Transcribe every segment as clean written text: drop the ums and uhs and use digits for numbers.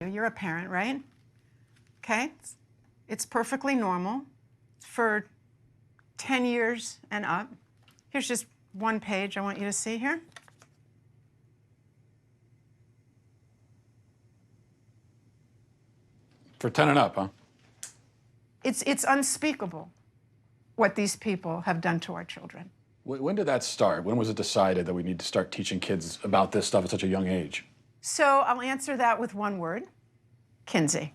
You're a parent, right? Okay, it's perfectly normal for 10 years and up. Here's just one page I want you to see here. For 10 and up, huh? It's unspeakable what these people have done to our children. When did that start? When was it decided that we need to start teaching kids about this stuff at such a young age? So I'll answer that with one word: Kinsey.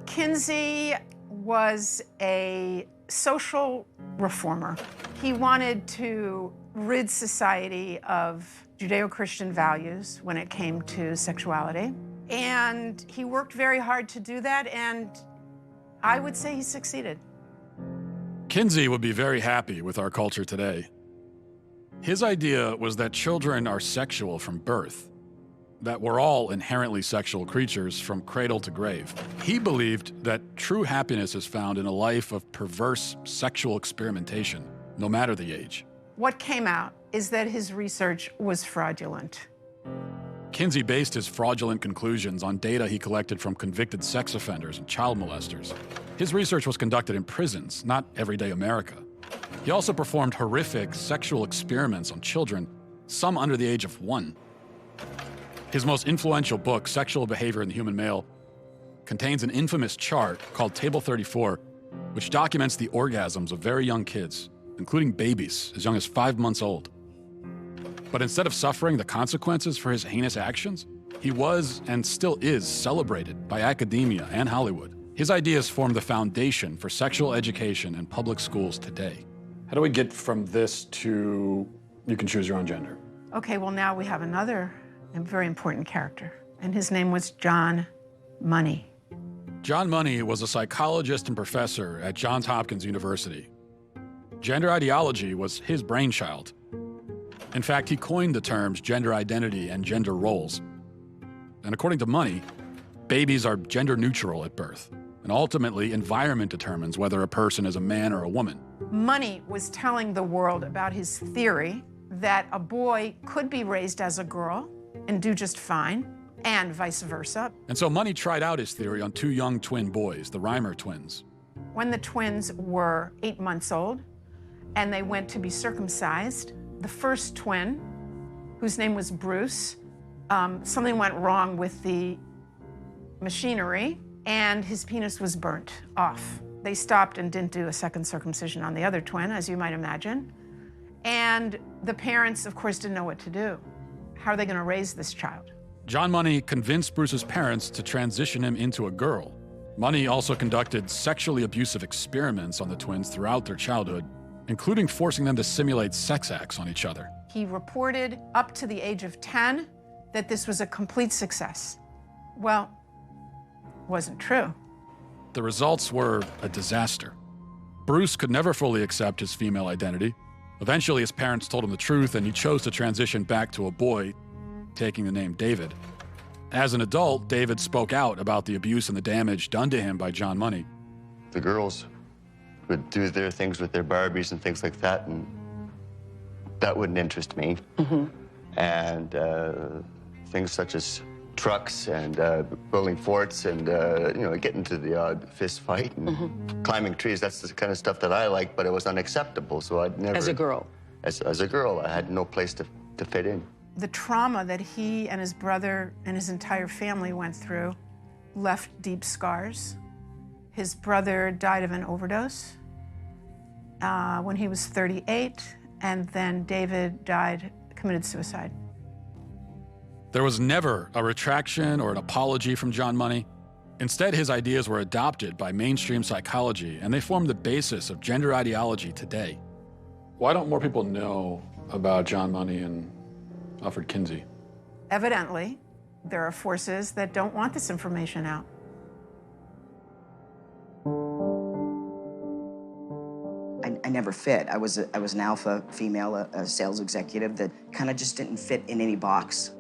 Kinsey was a social reformer. He wanted to rid society of Judeo-Christian values when it came to sexuality. And he worked very hard to do that, and I would say he succeeded. Kinsey would be very happy with our culture today. His idea was that children are sexual from birth, that we're all inherently sexual creatures from cradle to grave. He believed that true happiness is found in a life of perverse sexual experimentation, no matter the age. What came out is that his research was fraudulent. Kinsey based his fraudulent conclusions on data he collected from convicted sex offenders and child molesters. His research was conducted in prisons, not everyday America. He also performed horrific sexual experiments on children, some under the age of 1. His most influential book, Sexual Behavior in the Human Male, contains an infamous chart called Table 34, which documents the orgasms of very young kids, including babies as young as 5 months old. But instead of suffering the consequences for his heinous actions, he was and still is celebrated by academia and Hollywood. His ideas form the foundation for sexual education in public schools today. How do we get from this to you can choose your own gender? Okay, well, now we have another very important character, and his name was John Money. John Money was a psychologist and professor at Johns Hopkins University. Gender ideology was his brainchild. In fact, he coined the terms gender identity and gender roles. And according to Money, babies are gender neutral at birth, and ultimately environment determines whether a person is a man or a woman. Money was telling the world about his theory that a boy could be raised as a girl and do just fine, and vice versa. And so Money tried out his theory on 2 young twin boys, the Reimer twins. When the twins were 8 months old and they went to be circumcised, the first twin, whose name was Bruce, something went wrong with the machinery and his penis was burnt off. They stopped and didn't do a second circumcision on the other twin, as you might imagine. And the parents, of course, didn't know what to do. How are they going to raise this child? John Money convinced Bruce's parents to transition him into a girl. Money also conducted sexually abusive experiments on the twins throughout their childhood, including forcing them to simulate sex acts on each other. He reported up to the age of 10 that this was a complete success. Well, wasn't true. The results were a disaster. Bruce could never fully accept his female identity. Eventually, his parents told him the truth, and he chose to transition back to a boy, taking the name David. As an adult, David spoke out about the abuse and the damage done to him by John Money. The girls would do their things with their Barbies and things like that, and that wouldn't interest me. And things such as trucks and building forts and, getting to the odd fist fight and climbing trees, that's the kind of stuff that I like, but it was unacceptable, so I'd never... As a girl? As a girl, I had no place to fit in. The trauma that he and his brother and his entire family went through left deep scars. His brother died of an overdose when he was 38, and then David committed suicide. There was never a retraction or an apology from John Money. Instead, his ideas were adopted by mainstream psychology, and they form the basis of gender ideology today. Why don't more people know about John Money and Alfred Kinsey? Evidently, there are forces that don't want this information out. I never fit. I was an alpha female, a sales executive that kind of just didn't fit in any box.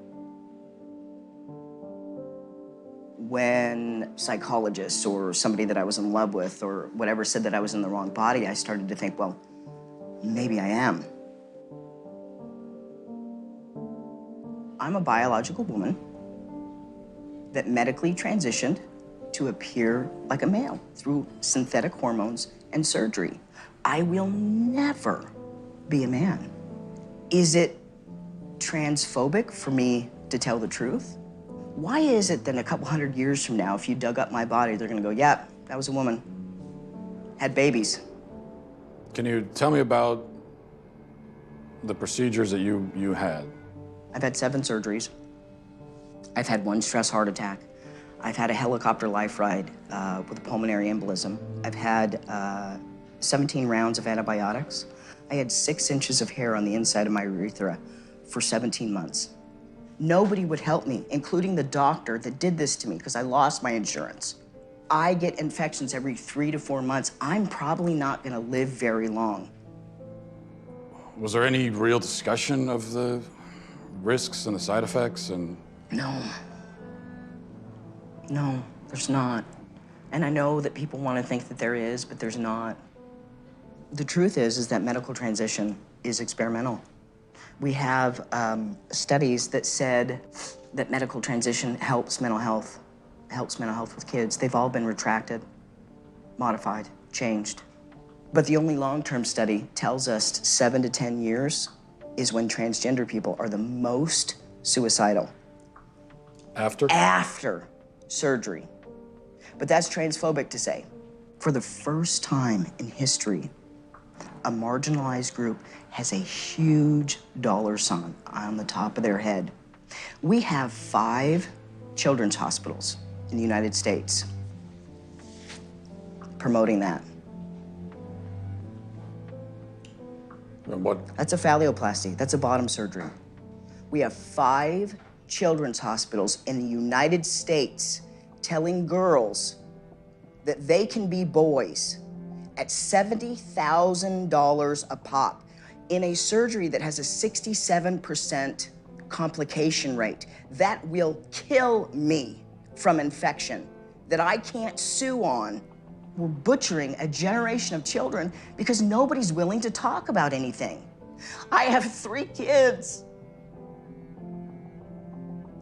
When psychologists or somebody that I was in love with or whatever said that I was in the wrong body, I started to think, well, maybe I am. I'm a biological woman that medically transitioned to appear like a male through synthetic hormones and surgery. I will never be a man. Is it transphobic for me to tell the truth? Why is it that a couple hundred years from now, if you dug up my body, they're gonna go, yeah, that was a woman, had babies. Can you tell me about the procedures that you had? I've had 7 surgeries. I've had 1 stress heart attack. I've had a helicopter life ride with a pulmonary embolism. I've had 17 rounds of antibiotics. I had 6 inches of hair on the inside of my urethra for 17 months. Nobody would help me, including the doctor that did this to me because I lost my insurance. I get infections every 3 to 4 months. I'm probably not gonna live very long. Was there any real discussion of the risks and the side effects and? No, there's not. And I know that people want to think that there is, but there's not. The truth is that medical transition is experimental. We have studies that said that medical transition helps mental health with kids. They've all been retracted, modified, changed. But the only long-term study tells us 7 to 10 years is when transgender people are the most suicidal. After? After surgery. But that's transphobic to say. For the first time in history, a marginalized group has a huge dollar sign on the top of their head. We have 5 children's hospitals in the United States promoting that. And what? That's a phalloplasty. That's a bottom surgery. We have 5 children's hospitals in the United States telling girls that they can be boys at $70,000 a pop in a surgery that has a 67% complication rate. That will kill me from infection that I can't sue on. We're butchering a generation of children because nobody's willing to talk about anything. I have 3 kids.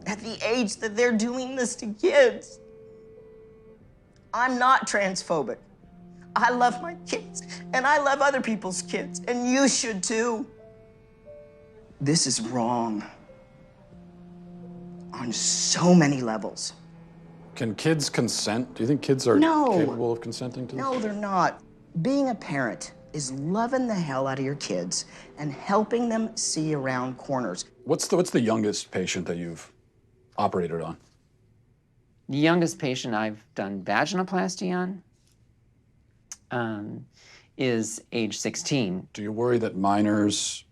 At the age that they're doing this to kids. I'm not transphobic. I love my kids, and I love other people's kids, and you should too. This is wrong on so many levels. Can kids consent? Do you think kids are capable of consenting to this? No, they're not. Being a parent is loving the hell out of your kids and helping them see around corners. What's the youngest patient that you've operated on? The youngest patient I've done vaginoplasty on is age 16. Do you worry that minors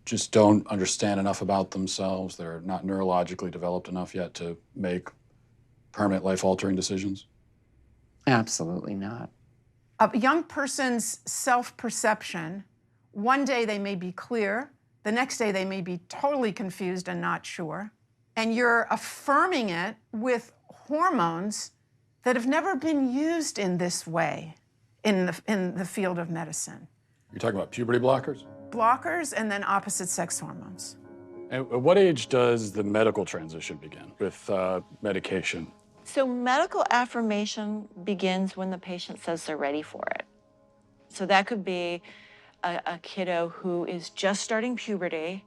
just don't understand enough about themselves? They're not neurologically developed enough yet to make permanent life-altering decisions? Absolutely not. A young person's self-perception, one day they may be clear, the next day they may be totally confused and not sure, and you're affirming it with hormones that have never been used in this way in the field of medicine. You're talking about puberty blockers? Blockers and then opposite sex hormones. And at what age does the medical transition begin with medication? So medical affirmation begins when the patient says they're ready for it. So that could be a kiddo who is just starting puberty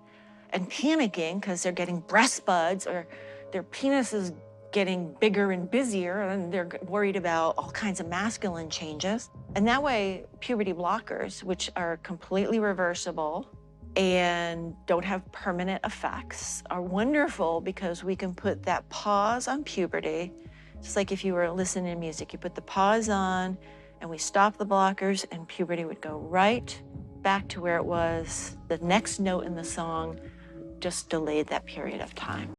and panicking because they're getting breast buds or their penis is getting bigger and busier and they're worried about all kinds of masculine changes. And that way, puberty blockers, which are completely reversible and don't have permanent effects, are wonderful because we can put that pause on puberty. Just like if you were listening to music, you put the pause on and we stop the blockers and puberty would go right back to where it was. The next note in the song just delayed that period of time.